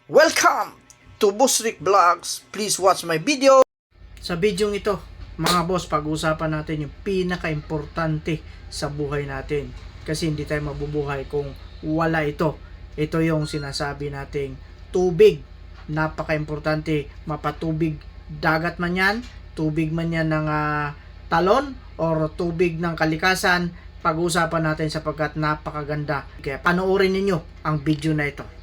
Welcome to Boss Rick Vlogs. Please watch my video. Sa video ito, mga boss, pag-uusapan natin yung pinaka-importante sa buhay natin. Kasi hindi tayo mabubuhay kung wala ito. Ito yung sinasabi nating tubig. Napaka-importante. Mapatubig dagat man yan, tubig man yan ng talon, or tubig ng kalikasan. Pag-uusapan natin sapagkat napakaganda. Kaya panoorin ninyo ang video na ito.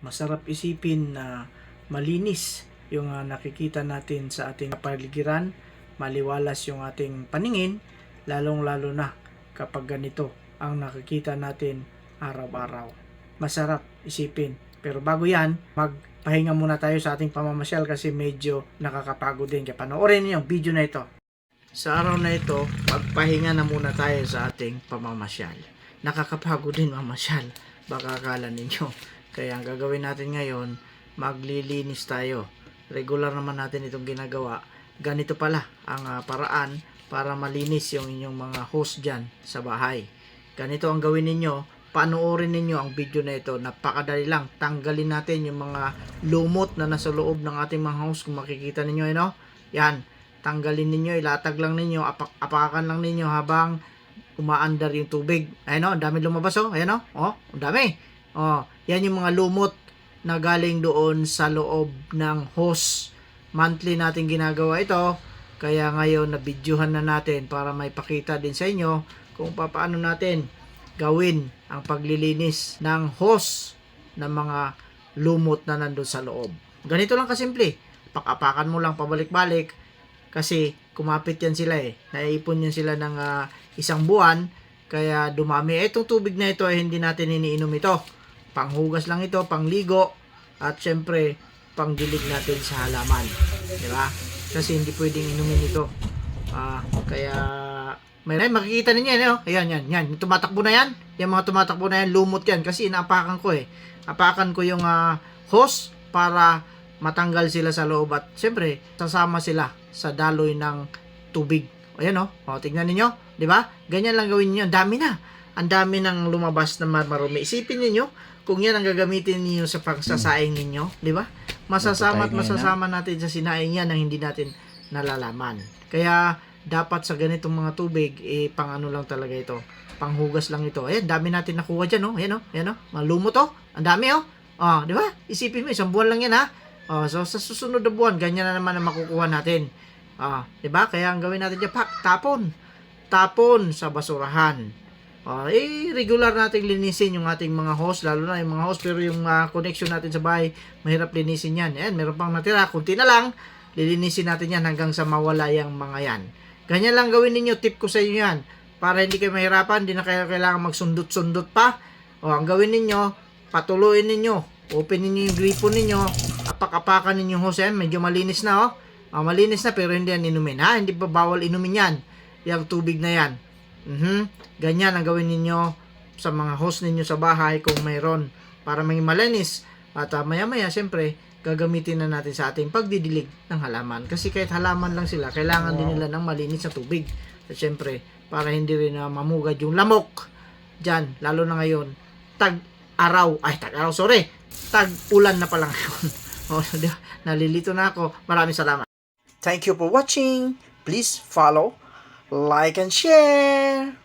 Masarap isipin na malinis yung nakikita natin sa ating kapaligiran, maliwalas yung ating paningin, lalong-lalo na kapag ganito ang nakikita natin araw-araw. Masarap isipin. Pero bago yan, magpahinga muna tayo sa ating pamamasyal kasi medyo nakakapagod din. Kaya panoorin niyo yung video na ito. Sa araw na ito, magpahinga na muna tayo sa ating pamamasyal. Nakakapagod din mamasyal. Baka akala ninyo. Kaya ang gagawin natin ngayon, maglilinis tayo. Regular naman natin itong ginagawa. Ganito pala ang paraan para malinis yung inyong mga hose dyan sa bahay. Ganito ang gawin ninyo. Panoorin ninyo ang video na ito. Napakadali lang. Tanggalin natin yung mga lumot na nasa loob ng ating mga hose. Kung makikita ninyo, yan. Tanggalin ninyo, ilatag lang ninyo, apakan lang ninyo habang umaandar yung tubig. Ayan ang dami lumabas Ayan ang dami. Yan yung mga lumot na galing doon sa loob ng hose. Monthly natin ginagawa ito. Kaya ngayon nabidyohan na natin para may pakita din sa inyo kung paano natin gawin ang paglilinis ng hose ng mga lumot na nandun sa loob. Ganito lang kasimple. Pakapakan mo lang pabalik-balik kasi kumapit yan sila Naiipon yan sila ng isang buwan kaya dumami. Itong tubig na ito ay hindi natin iniinom ito. Panghugas lang ito, pangligo, at syempre, pangdilig natin sa halaman. Diba? Kasi hindi pwedeng inumin ito. Kaya, may makikita ninyo Ayan, yan. Tumatakbo na yan. Yung mga tumatakbo na yan, lumot yan. Kasi inaapakan ko Apakan ko yung hose para matanggal sila sa loob. At syempre, sasama sila sa daloy ng tubig. Ayan tignan ninyo. Diba? Ganyan lang gawin niyo. Ang dami na. Ang dami nang lumabas na marumi. Isipin niyo kung yan ang gagamitin niyo sa pagsasaing ninyo, di ba? Masasama at masasama natin sa sinaing yan na hindi natin nalalaman. Kaya dapat sa ganitong mga tubig, pang ano lang talaga ito. Panghugas lang ito. Ayan, dami natin nakuha dyan, Ayan, malumot, Ang dami, di ba? Isipin mo, isang buwan lang yan, so sa susunod na buwan, ganyan na naman ang makukuha natin. Di ba? Kaya ang gawin natin dyan, tapon sa basurahan. Regular nating linisin yung ating mga hose, lalo na yung mga hose, pero yung connection natin sa bahay, mahirap linisin yan. Ayan, meron pang natira, kunti na lang, lilinisin natin yan hanggang sa mawala yung mga yan. Ganyan lang gawin ninyo, tip ko sa inyo yan, para hindi kayo mahirapan, hindi na kayo kailangan magsundot-sundot pa. Ang gawin ninyo, patuloyin ninyo, open ninyo yung gripo ninyo, apak-apakan ninyo yung hose yan, medyo malinis na malinis na pero hindi yan inumin, hindi pa bawal inumin yan, yung tubig na yan. Ganyan ang gawin ninyo sa mga hose ninyo sa bahay kung mayroon para maging malinis. At maya-maya, siyempre, gagamitin na natin sa ating pagdidilig ng halaman. Kasi kahit halaman lang sila, kailangan din nila ng malinis na tubig. At siyempre, para hindi rin mamugad yung lamok dyan, lalo na ngayon, tag-ulan na pala ngayon. Nalilito na ako. Maraming salamat. Thank you for watching. Please follow, like, and share.